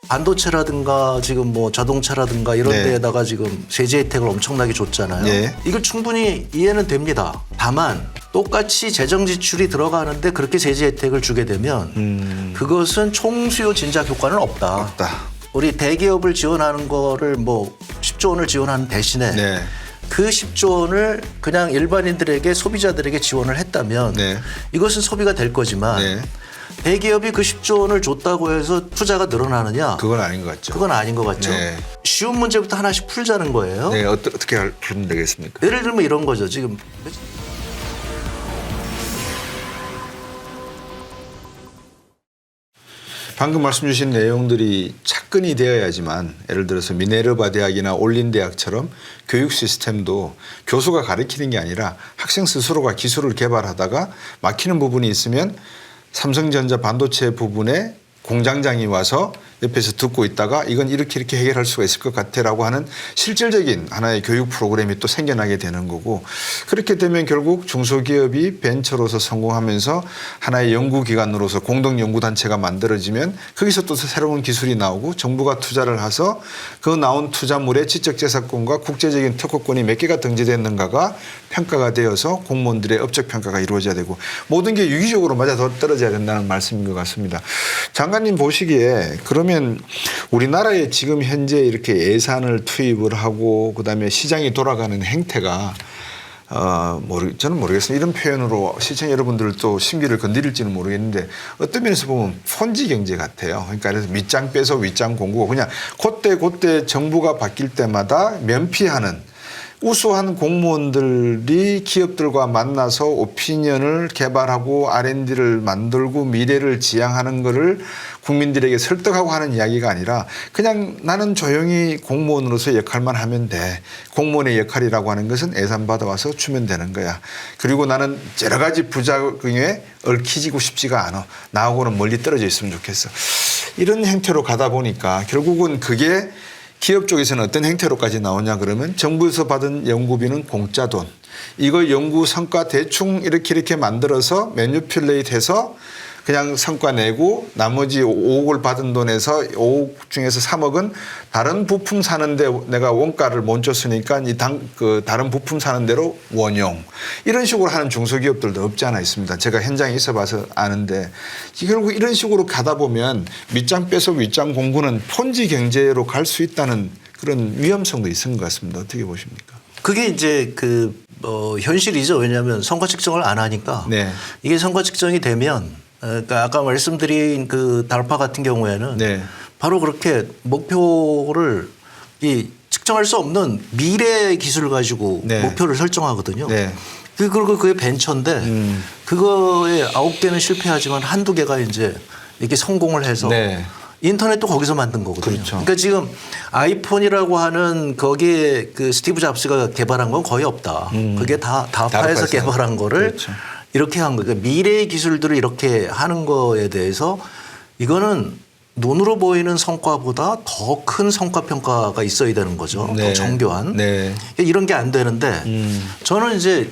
반도체라든가 지금 뭐 자동차라든가 이런 네. 데에다가 지금 세제 혜택을 엄청나게 줬잖아요. 네. 이걸 충분히 이해는 됩니다. 다만 똑같이 재정 지출이 들어가는데 그렇게 세제 혜택을 주게 되면 그것은 총수요 진작 효과는 없다. 우리 대기업을 지원하는 거를 뭐 10조 원을 지원하는 대신에 네. 그 10조 원을 그냥 일반인들에게 소비자들에게 지원을 했다면 네. 이것은 소비가 될 거지만 네. 대기업이 그 10조 원을 줬다고 해서 투자가 늘어나느냐? 그건 아닌 것 같죠. 그건 아닌 것 같죠. 네. 쉬운 문제부터 하나씩 풀자는 거예요. 네, 어떻게 풀면 되겠습니까? 예를 들면 이런 거죠. 지금 방금 말씀 주신 내용들이 착근이 되어야지만 예를 들어서 미네르바 대학이나 올린 대학처럼 교육 시스템도 교수가 가르치는 게 아니라 학생 스스로가 기술을 개발하다가 막히는 부분이 있으면 삼성전자 반도체 부분에 공장장이 와서 옆에서 듣고 있다가 이건 이렇게 해결할 수가 있을 것 같아라고 하는 실질적인 하나의 교육 프로그램이 또 생겨나게 되는 거고, 그렇게 되면 결국 중소기업이 벤처로서 성공하면서 하나의 연구기관으로서 공동연구단체가 만들어지면 거기서 또 새로운 기술이 나오고 정부가 투자를 해서 그 나온 투자물의 지적재산권과 국제적인 특허권이 몇 개가 등재됐는가가 평가가 되어서 공무원들의 업적 평가가 이루어져야 되고, 모든 게 유기적으로 맞아떨어져야 된다는 말씀인 것 같습니다. 장관님 보시기에 그러면 우리나라에 지금 현재 이렇게 예산을 투입을 하고 그다음에 시장이 돌아가는 행태가 저는 모르겠습니다. 이런 표현으로 시청자 여러분들도 심기를 건드릴지는 모르겠는데 어떤 면에서 보면 폰지 경제 같아요. 그러니까 그래서 밑장 빼서 윗장 공고, 그냥 그때 정부가 바뀔 때마다 면피하는, 우수한 공무원들이 기업들과 만나서 오피니언을 개발하고 R&D를 만들고 미래를 지향하는 거를 국민들에게 설득하고 하는 이야기가 아니라 그냥 나는 조용히 공무원으로서 역할만 하면 돼. 공무원의 역할이라고 하는 것은 예산 받아와서 주면 되는 거야. 그리고 나는 여러 가지 부작용에 얽히지고 싶지가 않아. 나하고는 멀리 떨어져 있으면 좋겠어. 이런 행태로 가다 보니까 결국은 그게 기업 쪽에서는 어떤 행태로까지 나오냐 그러면 정부에서 받은 연구비는 공짜 돈. 이거 연구 성과 대충 이렇게 만들어서 매니퓰레이트해서 그냥 성과 내고 나머지 5억을 받은 돈에서 5억 중에서 3억은 다른 부품 사는데 내가 원가를 못 줬으니까 다른 부품 사는 대로 원용. 이런 식으로 하는 중소기업들도 없지 않아 있습니다. 제가 현장에 있어봐서 아는데 결국 이런 식으로 가다 보면 밑장 빼서 윗장 공구는 폰지 경제로 갈 수 있다는 그런 위험성도 있는 것 같습니다. 어떻게 보십니까? 그게 이제 현실이죠. 왜냐하면 성과 측정을 안 하니까 네. 이게 성과 측정이 되면, 그러니까 아까 말씀드린 그 달파 같은 경우에는 네. 바로 그렇게 목표를 측정할 수 없는 미래 기술을 가지고 네. 목표를 설정하거든요. 네. 그리고 그게 벤처인데 그거에 9개는 실패하지만 한두 개가 이제 이렇게 성공을 해서 네. 인터넷도 거기서 만든 거거든요. 그렇죠. 그러니까 지금 아이폰이라고 하는 거기에 그 스티브 잡스가 개발한 건 거의 없다. 그게 다 다파에서 개발한 거를 그렇죠. 이렇게 한 거예요. 그러니까 미래의 기술들을 이렇게 하는 거에 대해서 이거는 눈으로 보이는 성과보다 더 큰 성과 평가가 있어야 되는 거죠. 네. 더 정교한. 네. 이런 게 안 되는데 저는 이제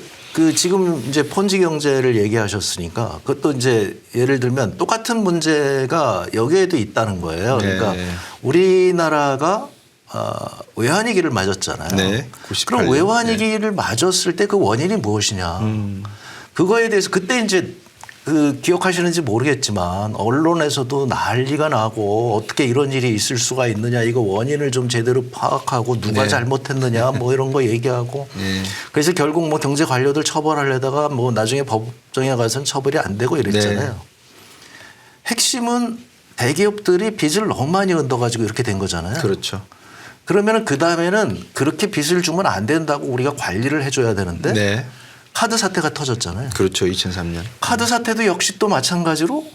지금 이제 폰지 경제를 얘기하셨으니까 그것도 이제 예를 들면 똑같은 문제가 여기에도 있다는 거예요. 그러니까 네. 우리나라가 외환위기를 맞았잖아요. 네. 그럼 98년. 외환위기를 맞았을 때 그 원인이 무엇이냐. 그거에 대해서 그때 이제 기억하시는지 모르겠지만 언론에서도 난리가 나고 어떻게 이런 일이 있을 수가 있느냐, 이거 원인을 좀 제대로 파악하고 누가 네. 잘못했느냐 뭐 이런 거 얘기하고 네. 그래서 결국 뭐 경제 관료들 처벌하려다가 뭐 나중에 법정에 가서는 처벌이 안 되고 이랬잖아요. 네. 핵심은 대기업들이 빚을 너무 많이 얹어가지고 이렇게 된 거잖아요. 그렇죠. 그러면은 그 다음에는 그렇게 빚을 주면 안 된다고 우리가 관리를 해줘야 되는데 네. 카드 사태가 터졌잖아요. 그렇죠. 2003년. 카드 사태도 역시 또 마찬가지로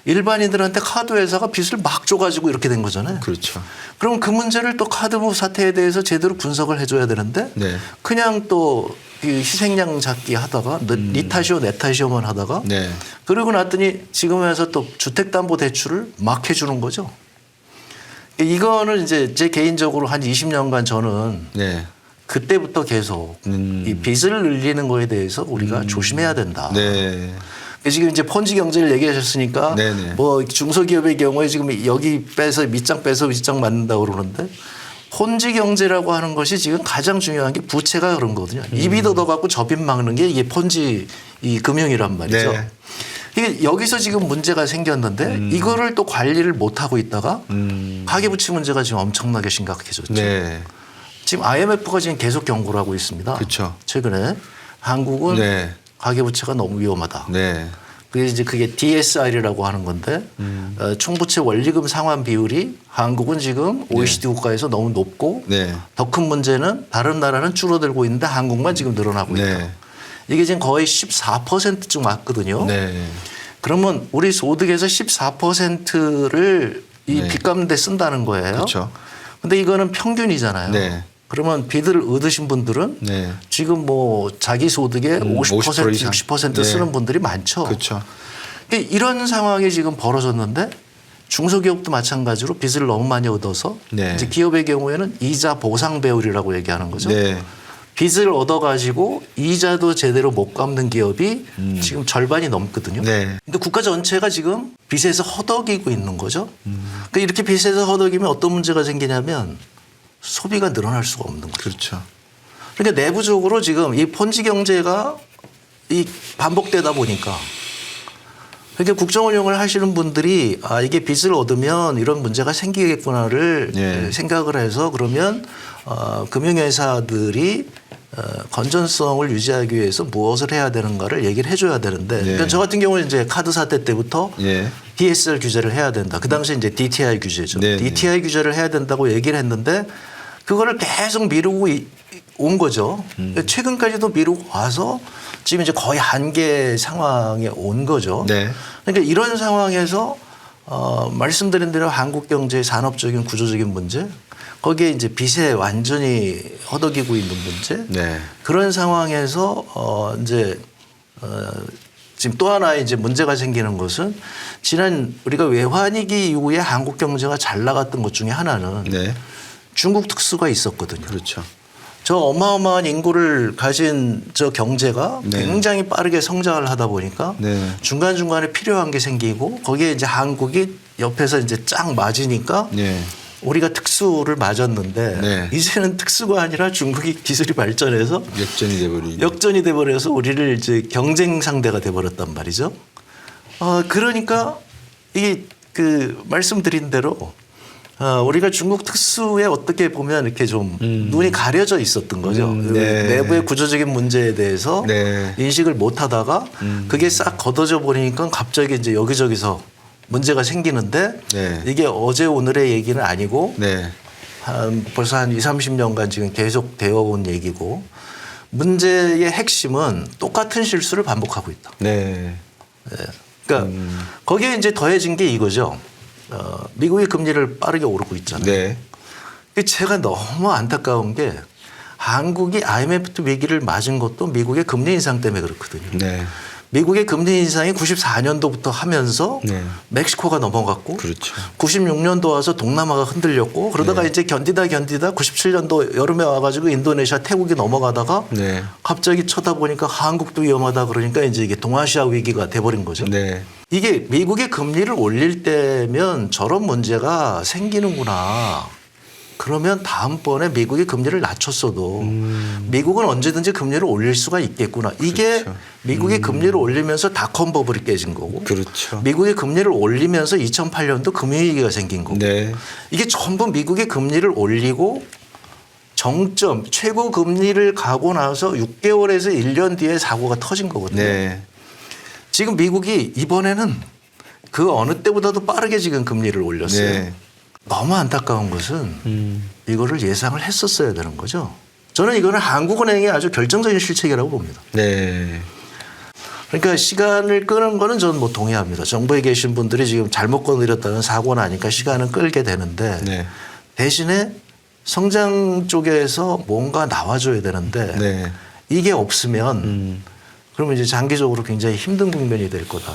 일반인들한테 카드 회사가 빚을 막 줘가지고 이렇게 된 거잖아요. 그렇죠. 그럼 그 문제를 또 카드 사태에 대해서 제대로 분석을 해줘야 되는데 네. 그냥 또 희생양 잡기 하다가 니 탓이오 내 탓이오만 하다가 네. 그러고 났더니 지금에서 또 주택담보대출을 막 해주는 거죠. 이거는 이제 제 개인적으로 한 20년간 저는 네. 그때부터 계속 이 빚을 늘리는 거에 대해서 우리가 조심해야 된다. 네. 지금 이제 폰지 경제를 얘기하셨으니까 네네. 뭐 중소기업의 경우에 지금 여기 빼서 밑장 빼서 윗장 맞는다고 그러는데 폰지 경제라고 하는 것이 지금 가장 중요한 게 부채가 그런 거거든요. 입이 닫아갖고 접입 막는 게 이게 폰지 이 금융이란 말이죠. 네. 이게 여기서 지금 문제가 생겼는데 이거를 또 관리를 못 하고 있다가 가계부채 문제가 지금 엄청나게 심각해졌죠. 네. 지금 IMF가 지금 계속 경고를 하고 있습니다. 그렇죠. 최근에 한국은 네. 가계부채가 너무 위험하다. 네. 그게 이제 그게 DSR이라고 하는 건데 총부채 원리금 상환 비율이 한국은 지금 OECD 국가에서 너무 높고 네. 더 큰 문제는 다른 나라는 줄어들고 있는데 한국만 지금 늘어나고 있다. 네. 이게 지금 거의 14%쯤 왔거든요. 네. 그러면 우리 소득에서 14%를 이 네. 빚 갚는 데 쓴다는 거예요. 그렇죠. 근데 이거는 평균이잖아요. 네. 그러면 빚을 얻으신 분들은 네. 지금 뭐 자기 소득의 50% 50% 이상. 60% 네. 쓰는 분들이 많죠. 그렇죠. 그러니까 이런 상황이 지금 벌어졌는데 중소기업도 마찬가지로 빚을 너무 많이 얻어서 네. 이제 기업의 경우에는 이자 보상 배율이라고 얘기하는 거죠. 네. 빚을 얻어가지고 이자도 제대로 못 갚는 기업이 지금 절반이 넘거든요. 네. 근데 국가 전체가 지금 빚에서 허덕이고 있는 거죠. 그러니까 이렇게 빚에서 허덕이면 어떤 문제가 생기냐면 소비가 늘어날 수가 없는 거죠. 그렇죠. 그러니까 내부적으로 지금 이 폰지 경제가 이 반복되다 보니까 그러니까 국정 운영을 하시는 분들이 아 이게 빚을 얻으면 이런 문제가 생기겠구나를 네. 생각을 해서 그러면 금융회사들이 건전성을 유지하기 위해서 무엇을 해야 되는가를 얘기를 해줘야 되는데 그러니까 저 같은 경우는 이제 카드 사태 때부터 예. DSR 규제를 해야 된다. 그 당시에 이제 DTI 규제죠. 네, DTI 규제를 해야 된다고 얘기를 했는데 그거를 계속 미루고 온 거죠. 최근까지도 미루고 와서 지금 이제 거의 한계 상황에 온 거죠. 네. 그러니까 이런 상황에서 말씀드린 대로 한국 경제의 산업적인 구조적인 문제 거기에 이제 빚에 완전히 허덕이고 있는 문제 네. 그런 상황에서 이제 지금 또 하나의 이제 문제가 생기는 것은 지난 우리가 외환위기 이후에 한국 경제가 잘 나갔던 것 중에 하나는 네. 중국 특수가 있었거든요. 그렇죠. 저 어마어마한 인구를 가진 저 경제가 네. 굉장히 빠르게 성장을 하다 보니까 네. 중간중간에 필요한 게 생기고 거기에 이제 한국이 옆에서 이제 쫙 맞으니까 네. 우리가 특수를 맞았는데 네. 이제는 특수가 아니라 중국이 기술이 발전해서 역전이 돼버리죠. 역전이 돼버려서 우리를 이제 경쟁 상대가 돼버렸단 말이죠. 그러니까 이게 그 말씀드린 대로 우리가 중국 특수에 어떻게 보면 이렇게 좀 눈이 가려져 있었던 거죠. 네. 내부의 구조적인 문제에 대해서 네. 인식을 못 하다가 그게 싹 걷어져 버리니까 갑자기 이제 여기저기서 문제가 생기는데 네. 이게 어제 오늘의 얘기는 아니고 네. 벌써 한 20, 30년간 지금 계속 되어 온 얘기고 문제의 핵심은 똑같은 실수를 반복하고 있다. 네. 그러니까 거기에 이제 더해진 게 이거죠. 미국의 금리를 빠르게 오르고 있잖아요. 네. 제가 너무 안타까운 게 한국이 IMF 위기를 맞은 것도 미국의 금리 인상 때문에 그렇거든요. 네. 미국의 금리 인상이 94년도부터 하면서 네. 멕시코가 넘어갔고 그렇죠. 96년도 와서 동남아가 흔들렸고 그러다가 네. 이제 견디다 97년도 여름에 와가지고 인도네시아 태국이 넘어가다가 네. 갑자기 쳐다보니까 한국도 위험하다 그러니까 이제 이게 동아시아 위기가 돼버린 거죠. 네. 이게 미국의 금리를 올릴 때면 저런 문제가 생기는구나. 그러면 다음번에 미국이 금리를 낮췄어도 미국은 언제든지 금리를 올릴 수가 있겠구나. 이게 그렇죠. 미국이 금리를 올리면서 닷컴 버블이 깨진 거고 그렇죠. 미국의 금리를 올리면서 2008년도 금융위기가 생긴 거고 네. 이게 전부 미국의 금리를 올리고 정점 최고 금리를 가고 나서 6개월에서 1년 뒤에 사고가 터진 거거든요. 네. 지금 미국이 이번에는 그 어느 때보다도 빠르게 지금 금리를 올렸어요. 네. 너무 안타까운 것은 이거를 예상을 했었어야 되는 거죠. 저는 이거는 한국은행의 아주 결정적인 실책이라고 봅니다. 네. 그러니까 시간을 끄는 거는 저는 뭐 동의합니다. 정부에 계신 분들이 지금 잘못 건드렸다는 사고 나니까 시간은 끌게 되는데 네. 대신에 성장 쪽에서 뭔가 나와줘야 되는데 네. 이게 없으면 그러면 이제 장기적으로 굉장히 힘든 국면이 될 거다.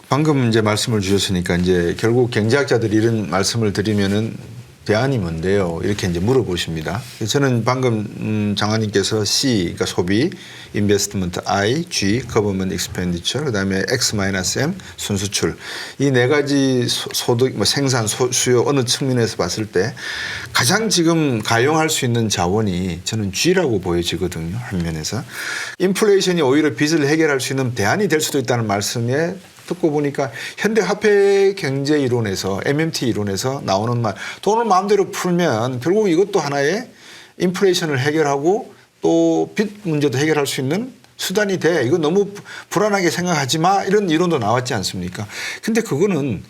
방금 이제 말씀을 주셨으니까 이제 결국 경제학자들이 이런 말씀을 드리면은 대안이 뭔데요? 이렇게 이제 물어보십니다. 저는 방금 장관님께서 C, 그러니까 소비, investment I, G, government expenditure, 그다음에 X-M, 순수출 이 네 가지 소득, 뭐 생산, 수요 어느 측면에서 봤을 때 가장 지금 가용할 수 있는 자원이 저는 G라고 보여지거든요. 한 면에서 인플레이션이 오히려 빚을 해결할 수 있는 대안이 될 수도 있다는 말씀에 듣고 보니까 현대 화폐 경제 이론에서 MMT 이론에서 나오는 말 돈을 마음대로 풀면 결국 이것도 하나의 인플레이션을 해결하고 또 빚 문제도 해결할 수 있는 수단이 돼. 이거 너무 불안하게 생각하지 마. 이런 이론도 나왔지 않습니까? 근데 그거는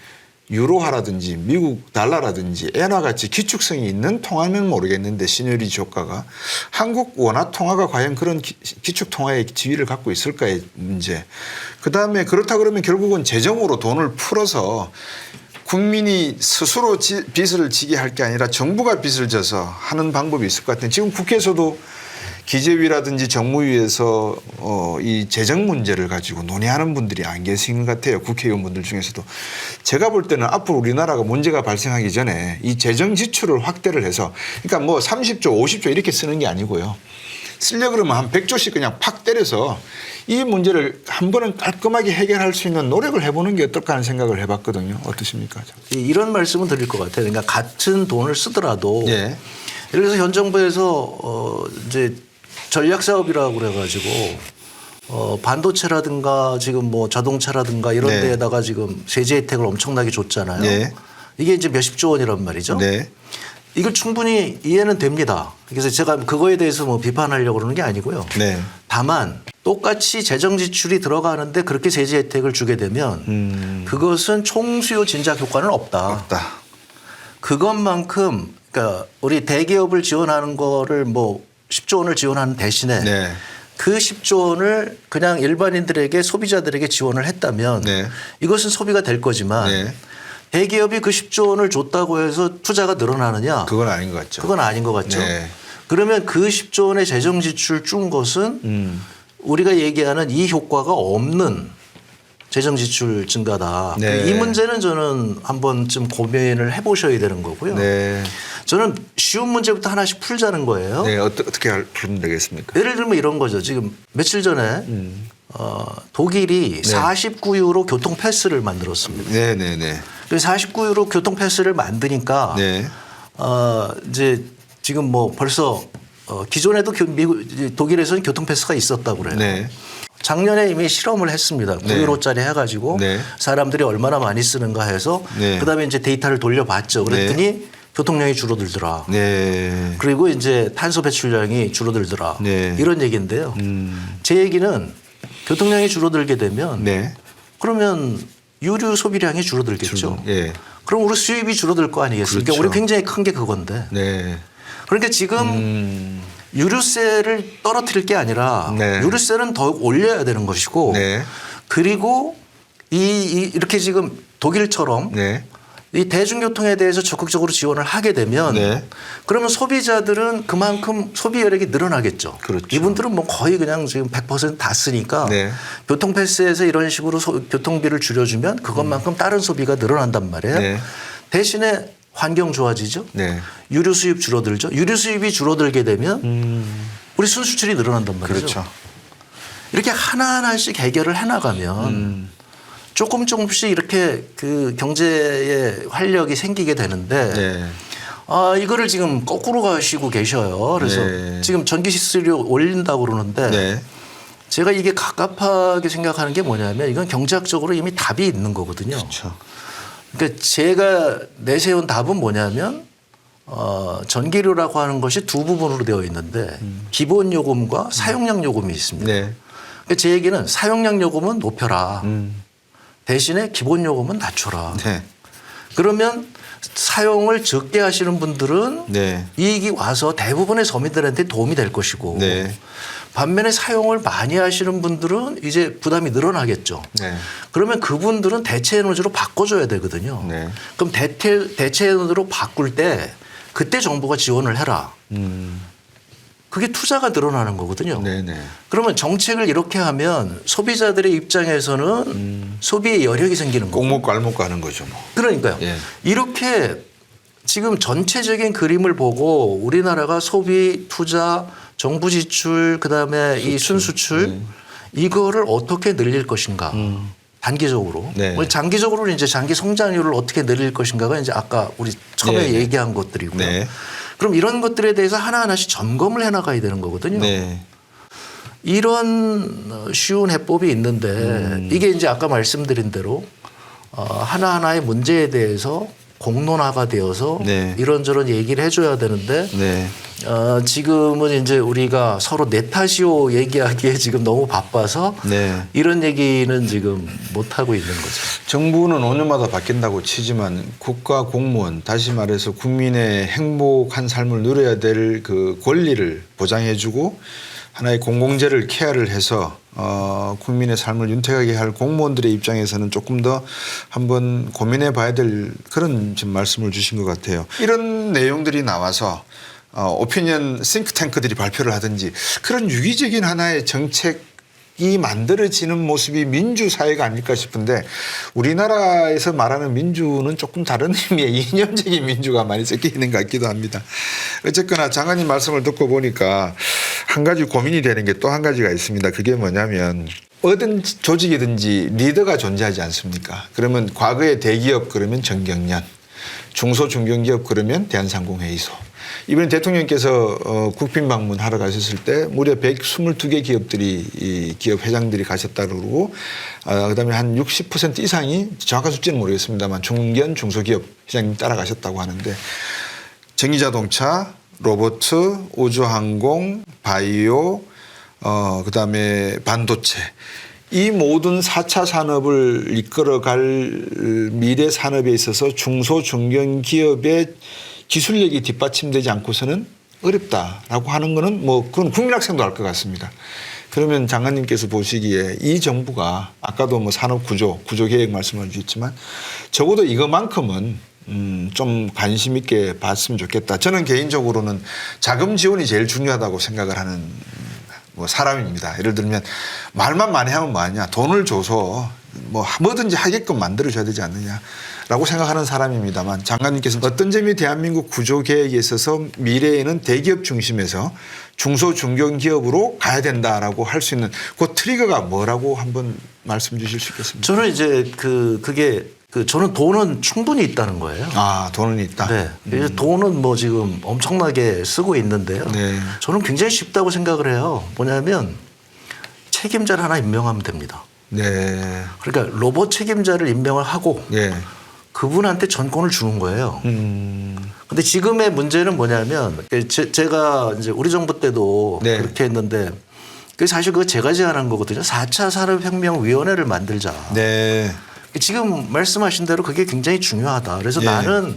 유로화라든지 미국 달러라든지 엔화 같이 기축성이 있는 통화는 모르겠는데 시늉리지 효과가 한국 원화 통화가 과연 그런 기축 통화의 지위를 갖고 있을까의 문제. 그다음에 그렇다 그러면 결국은 재정으로 돈을 풀어서 국민이 스스로 빚을 지게 할 게 아니라 정부가 빚을 져서 하는 방법이 있을 것 같아요. 지금 국회에서도 기재위라든지 정무위에서 이 재정 문제를 가지고 논의하는 분들이 안 계신 것 같아요. 국회의원분들 중에서도. 제가 볼 때는 앞으로 우리나라가 문제가 발생하기 전에 이 재정 지출을 확대를 해서 그러니까 뭐 30조, 50조 이렇게 쓰는 게 아니고요. 쓰려고 그러면 한 100조씩 그냥 팍 때려서 이 문제를 한 번은 깔끔하게 해결할 수 있는 노력을 해보는 게 어떨까 하는 생각을 해봤거든요. 어떠십니까? 이런 말씀은 드릴 것 같아요. 그러니까 같은 돈을 쓰더라도 예. 예를 들어서 현 정부에서 이제 전략 사업이라고 그래가지고 반도체라든가 지금 뭐 자동차라든가 이런 네. 데에다가 지금 세제 혜택을 엄청나게 줬잖아요. 네. 이게 이제 몇십조 원이란 말이죠. 네. 이걸 충분히 이해는 됩니다. 그래서 제가 그거에 대해서 뭐 비판하려고 그러는 게 아니고요. 네. 다만 똑같이 재정 지출이 들어가는데 그렇게 세제 혜택을 주게 되면 그것은 총수요 진작 효과는 없다. 그것만큼 그러니까 우리 대기업을 지원하는 거를 뭐 10조 원을 지원하는 대신에 네. 그 10조 원을 그냥 일반인들에게 소비자들에게 지원을 했다면 네. 이것은 소비가 될 거지만 네. 대기업이 그 10조 원을 줬다고 해서 투자가 늘어나느냐? 그건 아닌 것 같죠. 그건 아닌 것 같죠. 네. 그러면 그 10조 원의 재정 지출 준 것은 우리가 얘기하는 이 효과가 없는 재정 지출 증가다. 네. 이 문제는 저는 한 번쯤 고민을 해보셔야 되는 거고요. 네. 저는 쉬운 문제부터 하나씩 풀자는 거예요. 네. 어떻게 풀면 되겠습니까? 예를 들면 이런 거죠. 지금 며칠 전에 독일이 49유로 교통 패스를 만들었습니다. 네. 네. 네. 49유로 교통 패스를 만드니까 네. 이제 지금 뭐 벌써 기존에도 독일에서는 교통 패스가 있었다고 그래요. 네. 작년에 이미 실험을 했습니다. 9유로짜리 해가지고 네. 사람들이 얼마나 많이 쓰는가 해서 네. 그다음에 이제 데이터를 돌려봤죠. 그랬더니 교통량이 줄어들더라. 네. 그리고 이제 탄소 배출량이 줄어들더라. 네. 이런 얘기인데요. 제 얘기는 교통량이 줄어들게 되면 네. 그러면 유류 소비량이 줄어들겠죠. 예. 그럼 우리 수입이 줄어들 거 아니겠습니까? 그렇죠. 우리 굉장히 큰 게 그건데. 네. 그러니까 지금 유류세를 떨어뜨릴 게 아니라 네. 유류세는 더 올려야 되는 것이고 네. 그리고 이렇게 지금 독일처럼 네. 이 대중교통에 대해서 적극적으로 지원을 하게 되면 네. 그러면 소비자들은 그만큼 소비 여력이 늘어나겠죠. 그렇죠. 이분들은 뭐 거의 그냥 지금 100% 다 쓰니까 네. 교통패스에서 이런 식으로 교통비를 줄여주면 그것만큼 다른 소비가 늘어난단 말이에요. 네. 대신에 환경 좋아지죠. 네. 유류 수입 줄어들죠. 유류 수입이 줄어들게 되면 우리 순수출이 늘어난단 말이죠. 그렇죠. 이렇게 하나하나씩 해결을 해나가면 조금씩 이렇게 그 경제에 활력이 생기게 되는데 네. 이거를 지금 거꾸로 가시고 계셔요. 그래서 네. 지금 전기세율 올린다고 그러는데 네. 제가 이게 갑갑하게 생각하는 게 뭐냐면 이건 경제학적으로 이미 답이 있는 거거든요. 그렇죠. 그러니까 제가 내세운 답은 뭐냐면 전기료라고 하는 것이 두 부분으로 되어 있는데 기본 요금과 사용량 요금이 있습니다. 네. 그러니까 제 얘기는 사용량 요금은 높여라. 대신에 기본 요금은 낮춰라. 네. 그러면 사용을 적게 하시는 분들은 네. 이익이 와서 대부분의 서민들한테 도움이 될 것이고 네. 반면에 사용을 많이 하시는 분들은 이제 부담이 늘어나겠죠. 네. 그러면 그분들은 대체 에너지로 바꿔줘야 되거든요. 네. 그럼 대체 에너지로 바꿀 때 그때 정부가 지원을 해라. 그게 투자가 늘어나는 거거든요. 네네. 그러면 정책을 이렇게 하면 소비자들의 입장에서는 소비의 여력이 생기는 꼭 거고. 먹고 알 먹고 하는 거죠. 뭐. 그러니까요. 예. 이렇게 지금 전체적인 그림을 보고 우리나라가 소비, 투자, 정부 지출, 그다음에 이 순수출 이거를 어떻게 늘릴 것인가. 단기적으로. 네. 장기적으로는 이제 장기 성장률을 어떻게 늘릴 것인가가 이제 아까 우리 처음에 네. 얘기한 것들이고요. 네. 그럼 이런 것들에 대해서 하나하나씩 점검을 해 나가야 되는 거거든요. 네. 이런 쉬운 해법이 있는데 이게 이제 아까 말씀드린 대로 하나하나의 문제에 대해서 공론화가 되어서 네. 이런저런 얘기를 해줘야 되는데 네. 지금은 이제 우리가 서로 내 탓이오 얘기하기에 지금 너무 바빠서 네. 이런 얘기는 지금 못 하고 있는 거죠. 정부는 5년마다 바뀐다고 치지만 국가 공무원, 다시 말해서 국민의 행복한 삶을 누려야 될 그 권리를 보장해주고 하나의 공공재를 케어를 해서 국민의 삶을 윤택하게 할 공무원들의 입장에서는 조금 더 한번 고민해 봐야 될 그런 지금 말씀을 주신 것 같아요. 이런 내용들이 나와서 오피니언 싱크탱크들이 발표를 하든지 그런 유기적인 하나의 정책이 만들어지는 모습이 민주사회가 아닐까 싶은데 우리나라에서 말하는 민주는 조금 다른 의미의 이념적인 민주가 많이 섞여 있는 것 같기도 합니다. 어쨌거나 장관님 말씀을 듣고 보니까 한 가지 고민이 되는 게 또 한 가지가 있습니다. 그게 뭐냐면 어떤 조직이든지 리더가 존재하지 않습니까? 그러면 과거에 대기업 그러면 정경련, 중소중견기업 그러면 대한상공회의소. 이번에 대통령께서 국빈 방문하러 가셨을 때 무려 122개 기업들이 이 기업 회장들이 가셨다고 그러고 그다음에 한 60% 이상이 정확한 숫자는 모르겠습니다만 중견 중소기업 회장님 따라가셨다고 하는데 전기자동차, 로봇, 우주항공, 바이오, 그다음에 반도체 이 모든 4차 산업을 이끌어갈 미래 산업에 있어서 중소중견기업의 기술력이 뒷받침되지 않고서는 어렵다라고 하는 거는 뭐 그건 국민학생도 알 것 같습니다. 그러면 장관님께서 보시기에 이 정부가 아까도 뭐 산업 구조 계획 말씀을 주셨지만 적어도 이것만큼은 좀 관심 있게 봤으면 좋겠다. 저는 개인적으로는 자금 지원이 제일 중요하다고 생각을 하는 뭐 사람입니다. 예를 들면 말만 많이 하면 뭐하냐. 돈을 줘서 뭐 뭐든지 하게끔 만들어줘야 되지 않느냐라고 생각하는 사람입니다만 장관님께서는 어떤 점이 대한민국 구조계획에 있어서 미래에는 대기업 중심에서 중소중견기업으로 가야 된다라고 할 수 있는 그 트리거가 뭐라고 한번 말씀 주실 수 있겠습니까? 저는 이제 그게 저는 돈은 충분히 있다는 거예요. 아, 돈은 있다. 네. 그래서 돈은 뭐 지금 엄청나게 쓰고 있는데요. 네. 저는 굉장히 쉽다고 생각을 해요. 뭐냐면 책임자를 하나 임명하면 됩니다. 네. 그러니까 로봇 책임자를 임명을 하고 네. 그분한테 전권을 주는 거예요. 근데 지금의 문제는 뭐냐면 제가 이제 우리 정부 때도 네. 그렇게 했는데 그 사실 그거 제가 제안한 거거든요. 4차 산업혁명위원회를 만들자. 네. 지금 말씀하신 대로 그게 굉장히 중요하다. 그래서 예. 나는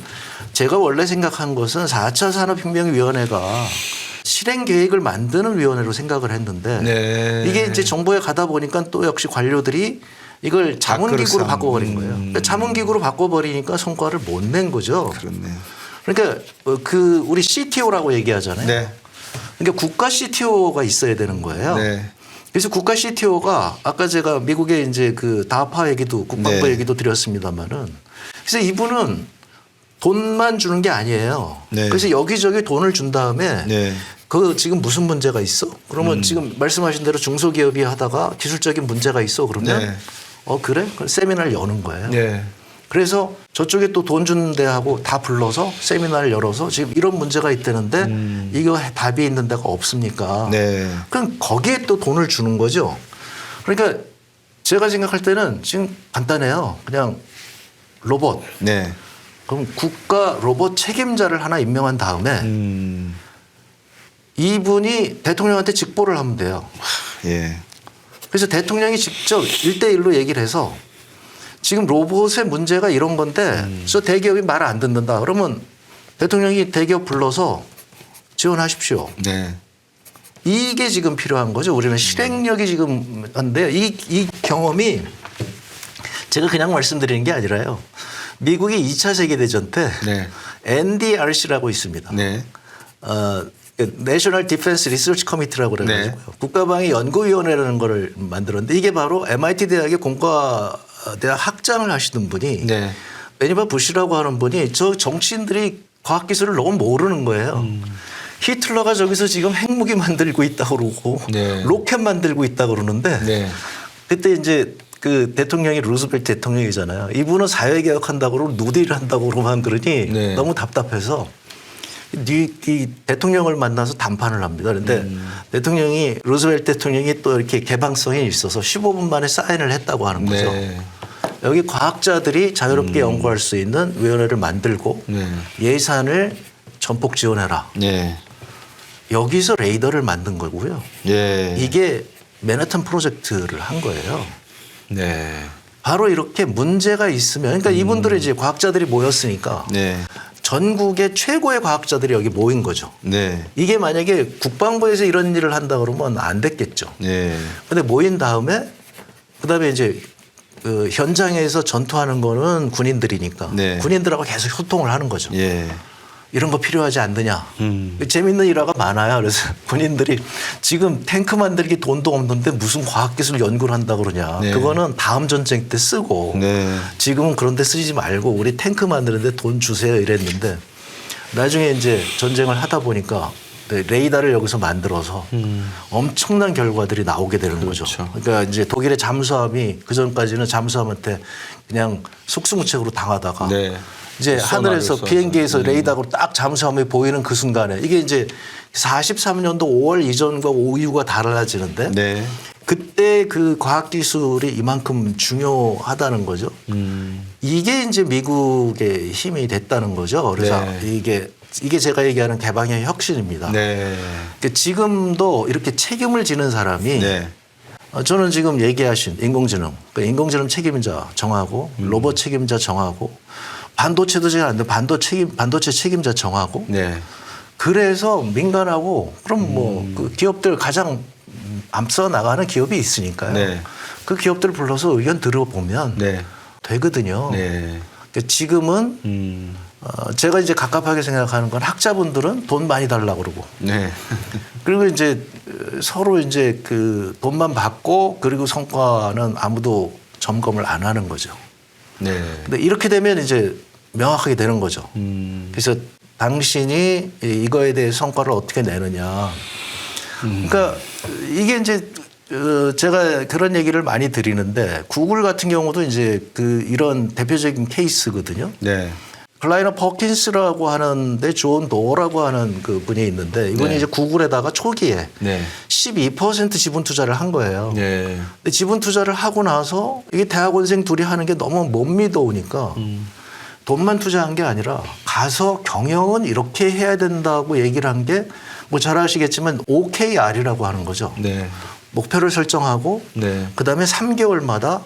제가 원래 생각한 것은 4차 산업혁명위원회가 실행 계획을 만드는 위원회로 생각을 했는데 네. 이게 이제 정부에 가다 보니까 또 역시 관료들이 이걸 자문기구로 밥그릇 바꿔버린 거예요. 그러니까 자문기구로 바꿔버리니까 성과를 못 낸 거죠. 그렇네요. 그러니까 그 우리 CTO라고 얘기하잖아요. 네. 그러니까 국가 CTO가 있어야 되는 거예요. 네. 그래서 국가 CTO가 아까 제가 미국의 이제 그 다파 얘기도 국방부 네. 얘기도 드렸습니다만은 그래서 이분은 돈만 주는 게 아니에요. 네. 그래서 여기저기 돈을 준 다음에 네. 그 지금 무슨 문제가 있어? 그러면 지금 말씀하신 대로 중소기업이 하다가 기술적인 문제가 있어 그러면 네. 그래? 그럼 세미나를 여는 거예요. 네. 그래서 저쪽에 또 돈 주는 데하고 다 불러서 세미나를 열어서 지금 이런 문제가 있다는데 이거 답이 있는 데가 없습니까? 네. 그럼 거기에 또 돈을 주는 거죠. 그러니까 제가 생각할 때는 지금 간단해요. 그냥 로봇. 네. 그럼 국가 로봇 책임자를 하나 임명한 다음에 이분이 대통령한테 직보를 하면 돼요. 예. 그래서 대통령이 직접 1대1로 얘기를 해서 지금 로봇의 문제가 이런 건데 저 대기업이 말을 안 듣는다. 그러면 대통령이 대기업 불러서 지원하십시오. 네. 이게 지금 필요한 거죠. 우리는 실행력이 지금 한데요. 이 경험이 제가 그냥 말씀드리는 게 아니라요. 미국이 2차 세계대전 때 네. NDRC라고 있습니다. 네. 내셔널 디펜스 리서치 커미티라고 그래가지고요. 네. 국가방위 연구위원회라는 거를 만들었는데 이게 바로 MIT 대학의 공과대학 학장을 하시던 분이 네. 매니바 부시라고 하는 분이 저 정치인들이 과학기술을 너무 모르는 거예요. 히틀러가 저기서 지금 핵무기 만들고 있다고 그러고 네. 로켓 만들고 있다고 그러는데 네. 그때 이제 그 대통령이 루즈벨트 대통령이잖아요. 이분은 사회개혁한다고 그러고 누딜을 한다고 그러면 그러니 네. 너무 답답해서 이 대통령을 만나서談판을 합니다. 그런데 대통령이 루즈벨트 대통령이 또 이렇게 개방성이 있어서 15분 만에 사인을 했다고 하는 거죠. 네. 여기 과학자들이 자유롭게 연구할 수 있는 위원회를 만들고 네. 예산을 전폭 지원해라. 네. 여기서 레이더를 만든 거고요. 예. 이게 맨하탄 프로젝트를 한 거예요. 네. 바로 이렇게 문제가 있으면 그러니까 이분들이 이제 과학자들이 모였으니까 네. 전국의 최고의 과학자들이 여기 모인 거죠. 네. 이게 만약에 국방부에서 이런 일을 한다 그러면 안 됐겠죠. 네. 근데 모인 다음에 그다음에 이제 그 현장에서 전투하는 거는 군인들이니까 네. 군인들하고 계속 소통을 하는 거죠. 예. 이런 거 필요하지 않느냐. 재밌는 일화가 많아요. 그래서 군인들이 지금 탱크 만들기 돈도 없는데 무슨 과학기술 연구를 한다 그러냐. 네. 그거는 다음 전쟁 때 쓰고 네. 지금은 그런 데 쓰지 말고 우리 탱크 만드는데 돈 주세요 이랬는데 나중에 이제 전쟁을 하다 보니까 레이더를 여기서 만들어서 엄청난 결과들이 나오게 되는 그렇죠. 거죠. 그러니까 이제 독일의 잠수함이 그 전까지는 잠수함한테 그냥 속수무책으로 당하다가 네. 이제 하늘에서 쏘나를 비행기에서 쏴서. 레이더로 딱 잠수함이 보이는 그 순간에 이게 이제 43년도 5월 이전과 이후가 달라지는데 네. 그때 그 과학기술이 이만큼 중요하다는 거죠. 이게 이제 미국의 힘이 됐다는 거죠. 그래서 네. 이게 제가 얘기하는 개방의 혁신입니다. 네. 그러니까 지금도 이렇게 책임을 지는 사람이 네. 저는 지금 얘기하신 인공지능, 그러니까 인공지능 책임자 정하고 로봇 책임자 정하고 반도체도 제가 안 돼. 반도체 책임자 정하고 네. 그래서 민간하고 그럼 뭐 그 기업들 가장 앞서 나가는 기업이 있으니까요. 네. 그 기업들 불러서 의견 들어보면 네. 되거든요. 네. 그러니까 지금은 제가 이제 갑갑하게 생각하는 건 학자분들은 돈 많이 달라고 그러고 네. 그리고 이제 서로 이제 그 돈만 받고 그리고 성과는 아무도 점검을 안 하는 거죠. 네. 근데 이렇게 되면 이제 명확하게 되는 거죠. 그래서 당신이 이거에 대해 성과를 어떻게 내느냐. 그러니까 이게 이제 제가 그런 얘기를 많이 드리는데 구글 같은 경우도 이제 그 이런 대표적인 케이스거든요. 네. 클라이너 퍼킨스라고 하는데 존 도어라고 하는 그 분이 있는데 이분이 네. 이제 구글에다가 초기에 네. 12% 지분 투자를 한 거예요. 네. 근데 지분 투자를 하고 나서 이게 대학원생 둘이 하는 게 너무 못 믿어오니까 돈만 투자한 게 아니라 가서 경영은 이렇게 해야 된다고 얘기를 한 게 뭐 잘 아시겠지만 OKR이라고 하는 거죠. 네. 목표를 설정하고 네. 그다음에 3개월마다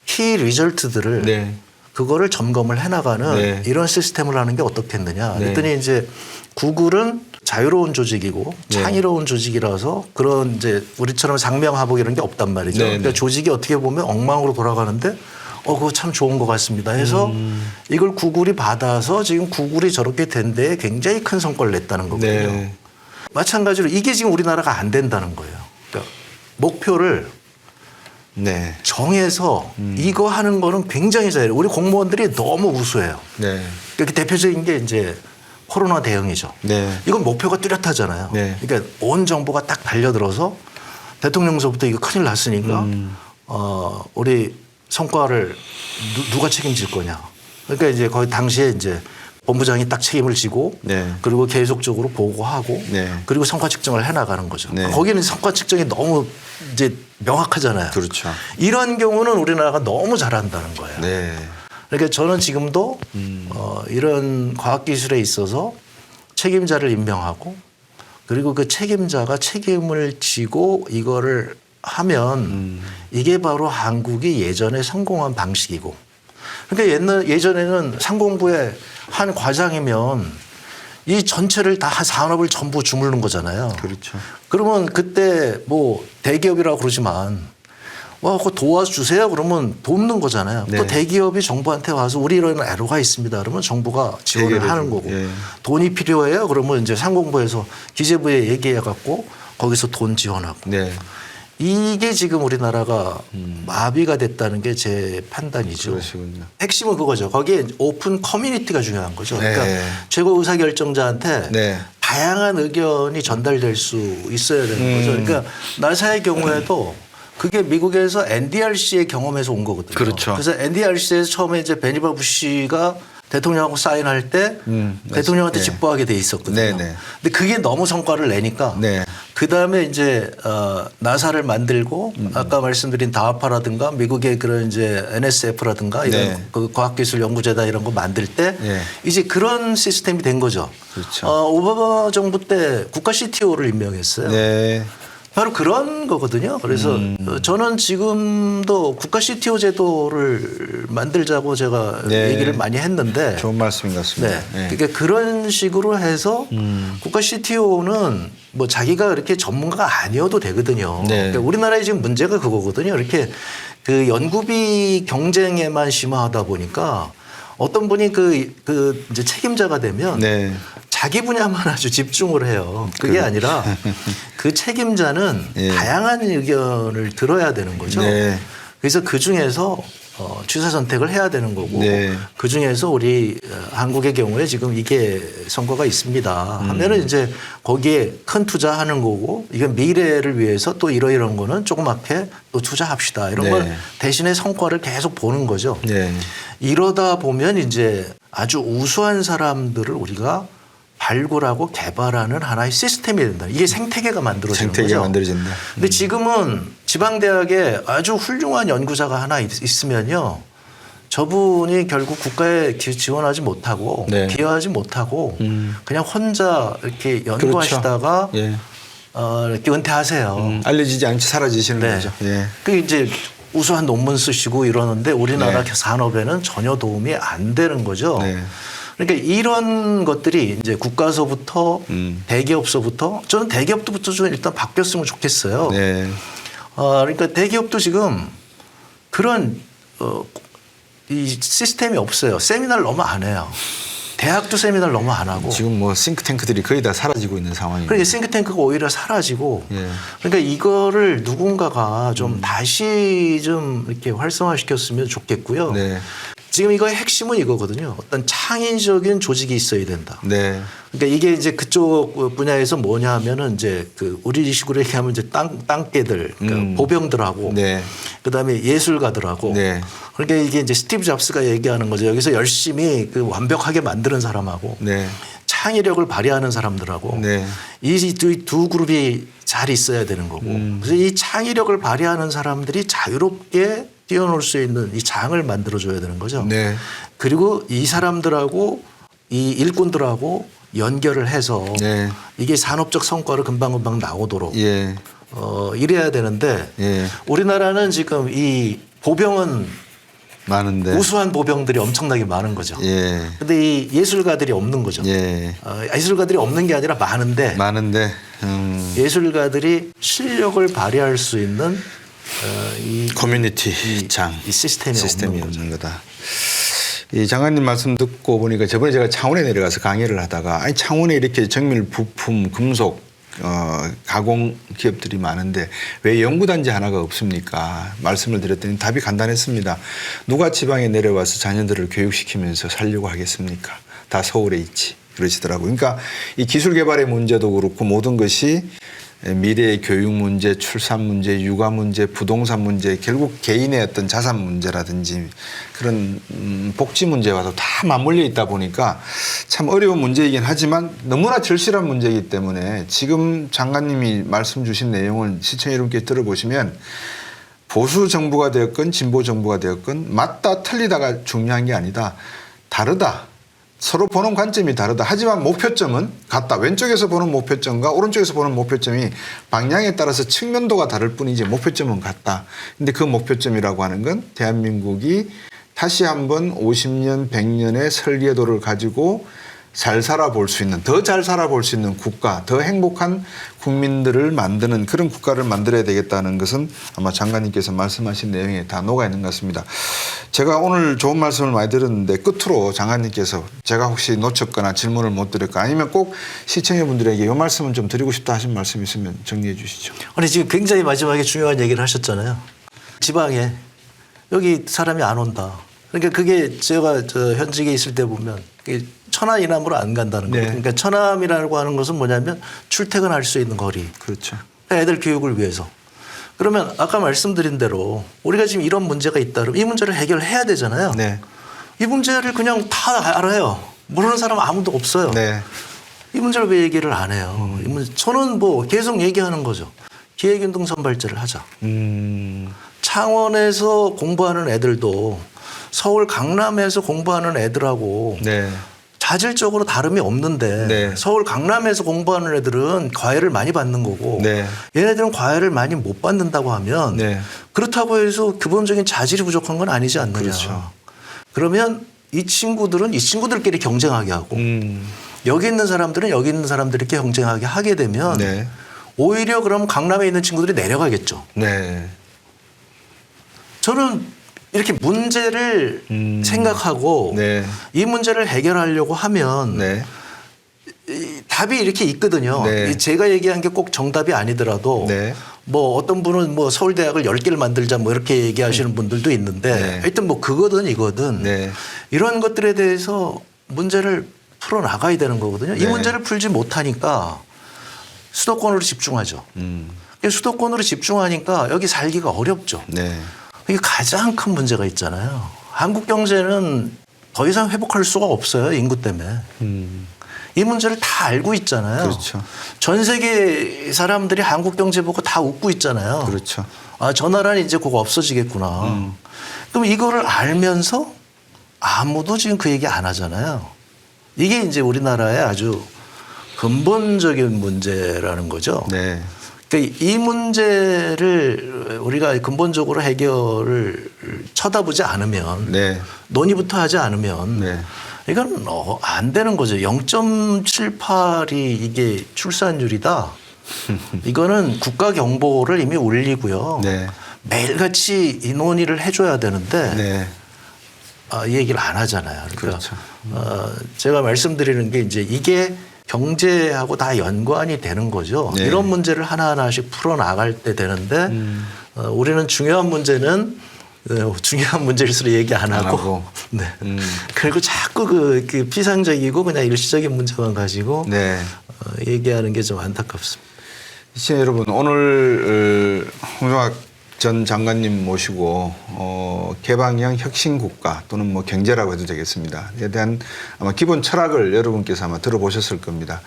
키 리절트들을 네. 그거를 점검을 해나가는 네. 이런 시스템을 하는 게 어떻겠느냐. 네. 그랬더니 이제 구글은 자유로운 조직이고 네. 창의로운 조직이라서 그런 이제 우리처럼 상명하복 이런 게 없단 말이죠. 네. 그러니까 조직이 어떻게 보면 엉망으로 돌아가는데 그거 참 좋은 것 같습니다 해서 이걸 구글이 받아서 지금 구글이 저렇게 된 데에 굉장히 큰 성과를 냈다는 거거든요. 네. 마찬가지로 이게 지금 우리나라가 안 된다는 거예요. 그러니까 목표를 네. 정해서 이거 하는 거는 굉장히 잘해요. 우리 공무원들이 너무 우수해요. 네. 이렇게 대표적인 게 이제 코로나 대응이죠. 네. 이건 목표가 뚜렷하잖아요. 네. 그러니까 온 정부가 딱 달려들어서 대통령서부터 이거 큰일 났으니까 우리 성과를 누가 책임질 거냐. 그러니까 이제 거의 당시에 이제 본부장이 딱 책임을 지고 네. 그리고 계속적으로 보고하고 네. 그리고 성과 측정을 해나가는 거죠. 네. 거기는 성과 측정이 너무 이제 명확하잖아요. 그렇죠. 이런 경우는 우리나라가 너무 잘한다는 거예요. 네. 그러니까 저는 지금도 이런 과학기술에 있어서 책임자를 임명하고 그리고 그 책임자가 책임을 지고 이거를 하면 이게 바로 한국이 예전에 성공한 방식이고 그러니까 예전에는 상공부의 한 과장이면 이 전체를 다 산업을 전부 주무르는 거잖아요. 그렇죠. 그러면 그때 뭐 대기업이라고 그러지만 그거 도와주세요 그러면 돕는 거잖아요. 네. 또 대기업이 정부한테 와서 우리 이런 애로가 있습니다. 그러면 정부가 지원을 해결해 하는 주고. 거고 예. 돈이 필요해요. 그러면 이제 상공부에서 기재부에 얘기해 갖고 거기서 돈 지원하고 네. 이게 지금 우리나라가 마비가 됐다는 게 제 판단이죠. 그러시군요. 핵심은 그거죠. 거기에 오픈 커뮤니티가 중요한 거죠. 네. 그러니까 최고 의사결정자한테 네. 다양한 의견이 전달될 수 있어야 되는 거죠. 그러니까 나사의 경우에도 그게 미국에서 NDRC의 경험에서 온 거거든요. 그렇죠. 그래서 NDRC에서 처음에 이제 베니버 부시가 대통령하고 사인할 때 대통령한테 네. 집보하게 돼 있었거든요. 네, 네. 근데 그게 너무 성과를 내니까 네. 그 다음에 이제 나사를 만들고 아까 말씀드린 다하파라든가 미국의 그런 이제 NSF라든가 이런 네. 그 과학기술연구재단 이런 거 만들 때 네. 이제 그런 시스템이 된 거죠. 그렇죠. 오바마 정부 때 국가 CTO를 임명했어요. 네. 바로 그런 거거든요. 그래서 저는 지금도 국가 CTO 제도를 만들자고 제가 네. 얘기를 많이 했는데 좋은 말씀인 것 같습니다. 네. 그러니까 그런 식으로 해서 국가 CTO는 뭐 자기가 그렇게 전문가가 아니어도 되거든요. 네. 그러니까 우리나라의 지금 문제가 그거거든요. 이렇게 그 연구비 경쟁에만 심화하다 보니까 어떤 분이 그 이제 책임자가 되면 네. 자기 분야만 아주 집중을 해요. 그게 아니라 그 책임자는 예. 다양한 의견을 들어야 되는 거죠. 네. 그래서 그 중에서 취사 선택을 해야 되는 거고 네. 그 중에서 우리 한국의 경우에 지금 이게 선거가 있습니다 하면은 이제 거기에 큰 투자하는 거고 이건 미래를 위해서 또 이러이런 거는 조그맣게 또 투자합시다 이런 네. 걸 대신에 성과를 계속 보는 거죠. 네. 이러다 보면 이제 아주 우수한 사람들을 우리가 발굴하고 개발하는 하나의 시스템이 된다. 이게 생태계가 만들어지는 생태계가 거죠. 만들어진다. 근데 지금은 지방대학에 아주 훌륭한 연구자가 하나 있으면요. 저분이 결국 국가에 지원하지 못하고 네. 기여하지 못하고 그냥 혼자 이렇게 연구하시다가 그렇죠. 예. 이렇게 은퇴하세요. 알려지지 않게 사라지시는 네. 거죠. 예. 그 이제 우수한 논문 쓰시고 이러는데 우리나라 네. 산업에는 전혀 도움이 안 되는 거죠. 네. 그러니까 이런 것들이 이제 국가서부터 대기업서부터 저는 대기업부터 좀 일단 바뀌었으면 좋겠어요. 네. 그러니까 대기업도 지금 그런 이 시스템이 없어요. 세미나를 너무 안 해요. 대학도 세미나를 너무 안 하고. 지금 뭐 싱크탱크들이 거의 다 사라지고 있는 상황이에요. 그러니까 싱크탱크가 오히려 사라지고. 예. 그러니까 이거를 누군가가 좀 다시 좀 이렇게 활성화시켰으면 좋겠고요. 네. 지금 이거의 핵심은 이거거든요. 어떤 창의적인 조직이 있어야 된다. 네. 그러니까 이게 이제 그쪽 분야에서 뭐냐 하면은 이제 그 우리식으로 얘기하면 이제 땅개들, 그러니까 보병들하고 네. 그다음에 예술가들하고 네. 그러니까 이게 이제 스티브 잡스가 얘기하는 거죠. 여기서 열심히 그 완벽하게 만드는 사람하고 네. 창의력을 발휘하는 사람들하고 네. 이 두 그룹이 잘 있어야 되는 거고 그래서 이 창의력을 발휘하는 사람들이 자유롭게 뛰어놀 수 있는 이 장을 만들어줘야 되는 거죠. 네. 그리고 이 사람들하고 이 일꾼들하고 연결을 해서 네. 이게 산업적 성과로 금방금방 나오도록 예. 이래야 되는데 예. 우리나라는 지금 이 보병은 많은데. 우수한 보병들이 엄청나게 많은 거죠. 예. 근데 이 예술가들이 없는 거죠. 예. 예술가들이 없는 게 아니라 많은데 많은데. 예술가들이 실력을 발휘할 수 있는 이 커뮤니티 장 이 시스템이 없는 거죠. 거다. 이 장관님 말씀 듣고 보니까 저번에 제가 창원에 내려가서 강의를 하다가 아니 창원에 이렇게 정밀 부품 금속 가공 기업들이 많은데 왜 연구단지 하나가 없습니까? 말씀을 드렸더니 답이 간단했습니다. 누가 지방에 내려와서 자녀들을 교육시키면서 살려고 하겠습니까? 다 서울에 있지. 그러시더라고요. 그러니까 이 기술 개발의 문제도 그렇고 모든 것이 미래의 교육 문제, 출산 문제, 육아 문제, 부동산 문제, 결국 개인의 어떤 자산 문제라든지 그런 복지 문제와도 다 맞물려 있다 보니까 참 어려운 문제이긴 하지만 너무나 절실한 문제이기 때문에 지금 장관님이 말씀 주신 내용을 시청자 여러분께 들어보시면 보수 정부가 되었건 진보 정부가 되었건 맞다 틀리다가 중요한 게 아니다. 다르다. 서로 보는 관점이 다르다. 하지만 목표점은 같다. 왼쪽에서 보는 목표점과 오른쪽에서 보는 목표점이 방향에 따라서 측면도가 다를 뿐이지 목표점은 같다. 근데 그 목표점이라고 하는 건 대한민국이 다시 한번 50년, 100년의 설계도를 가지고 잘 살아볼 수 있는, 더 잘 살아볼 수 있는 국가, 더 행복한 국민들을 만드는 그런 국가를 만들어야 되겠다는 것은 아마 장관님께서 말씀하신 내용에 다 녹아 있는 것 같습니다. 제가 오늘 좋은 말씀을 많이 들었는데 끝으로 장관님께서 제가 혹시 놓쳤거나 질문을 못 드렸거나 아니면 꼭 시청자분들에게 이 말씀은 좀 드리고 싶다 하신 말씀 있으면 정리해 주시죠. 아니 지금 굉장히 마지막에 중요한 얘기를 하셨잖아요. 지방에 여기 사람이 안 온다. 그러니까 그게 제가 저 현직에 있을 때 보면 천안 이남으로 안 간다는 거예요. 네. 그러니까 천안이라고 하는 것은 뭐냐면 출퇴근할 수 있는 거리. 그렇죠. 애들 교육을 위해서. 그러면 아까 말씀드린 대로 우리가 지금 이런 문제가 있다 그러면 이 문제를 해결해야 되잖아요. 네. 이 문제를 그냥 다 알아요. 모르는 사람 아무도 없어요. 네. 이 문제를 왜 얘기를 안 해요? 이 문제, 저는 뭐 계속 얘기하는 거죠. 기획운동 선발제를 하자. 창원에서 공부하는 애들도 서울 강남에서 공부하는 애들하고 네. 자질적으로 다름이 없는데 네. 서울 강남에서 공부하는 애들은 과외를 많이 받는 거고 네. 얘네들은 과외를 많이 못 받는다고 하면 네. 그렇다고 해서 기본적인 자질이 부족한 건 아니지 않느냐. 그렇죠. 그러면 이 친구들은 이 친구들끼리 경쟁하게 하고 여기 있는 사람들은 여기 있는 사람들끼리 경쟁하게 하게 되면 네. 오히려 그럼 강남에 있는 친구들이 내려가겠죠. 네. 저는 이렇게 문제를 생각하고 네. 이 문제를 해결하려고 하면 네. 이 답이 이렇게 있거든요. 네. 이 제가 얘기한 게 꼭 정답이 아니더라도 네. 뭐 어떤 분은 뭐 서울대학을 10개를 만들자 뭐 이렇게 얘기하시는 분들도 있는데 네. 하여튼 뭐 그거든 이거든 네. 이런 것들에 대해서 문제를 풀어나가야 되는 거거든요. 이 네. 문제를 풀지 못하니까 수도권으로 집중하죠. 수도권으로 집중하니까 여기 살기가 어렵죠. 네. 이게 가장 큰 문제가 있잖아요. 한국 경제는 더 이상 회복할 수가 없어요. 인구 때문에. 이 문제를 다 알고 있잖아요. 그렇죠. 전 세계 사람들이 한국 경제 보고 다 웃고 있잖아요. 그렇죠. 아, 저 나라는 이제 곧 없어지겠구나. 그럼 이거를 알면서 아무도 지금 그 얘기 안 하잖아요. 이게 이제 우리나라의 아주 근본적인 문제라는 거죠. 네. 그러니까 이 문제를 우리가 근본적으로 해결을 쳐다보지 않으면 네. 논의부터 하지 않으면 네. 이건 안 되는 거죠. 0.78이 이게 출산율이다. 이거는 국가 경보를 이미 울리고요. 네. 매일같이 이 논의를 해줘야 되는데 네. 이 얘기를 안 하잖아요. 그러니까 그렇죠. 제가 말씀드리는 게 이제 이게 경제하고 다 연관이 되는 거죠. 네. 이런 문제를 하나하나씩 풀어나갈 때 되는데 우리는 중요한 문제는 중요한 문제일수록 얘기 안 하고. 네. 그리고 자꾸 그 피상적이고 그냥 일시적인 문제만 가지고 네. 얘기하는 게 좀 안타깝습니다. 시청자 여러분, 오늘 홍종학 전 장관님 모시고 개방형 혁신 국가 또는 뭐 경제라고 해도 되겠습니다. 에 대한 아마 기본 철학을 여러분께서 아마 들어보셨을 겁니다.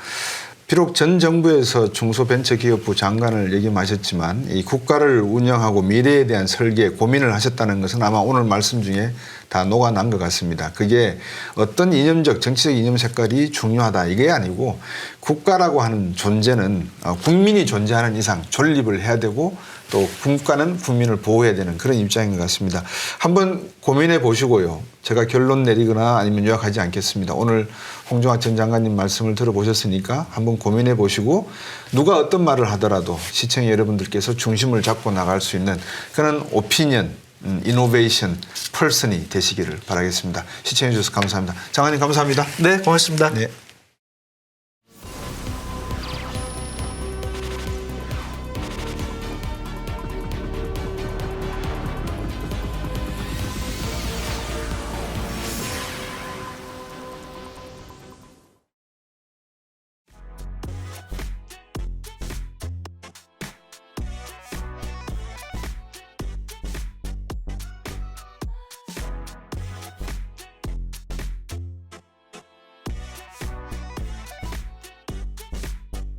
비록 전 정부에서 중소벤처기업부 장관을 역임하셨지만 이 국가를 운영하고 미래에 대한 설계, 고민을 하셨다는 것은 아마 오늘 말씀 중에 다 녹아난 것 같습니다. 그게 어떤 이념적, 정치적 이념 색깔이 중요하다 이게 아니고 국가라고 하는 존재는 국민이 존재하는 이상 존립을 해야 되고 또 국가는 국민을 보호해야 되는 그런 입장인 것 같습니다. 한번 고민해 보시고요. 제가 결론 내리거나 아니면 요약하지 않겠습니다. 오늘 홍종학 전 장관님 말씀을 들어보셨으니까 한번 고민해 보시고 누가 어떤 말을 하더라도 시청자 여러분들께서 중심을 잡고 나갈 수 있는 그런 오피니언, 이노베이션 퍼슨이 되시기를 바라겠습니다. 시청해 주셔서 감사합니다. 장관님 감사합니다. 네, 고맙습니다. 네.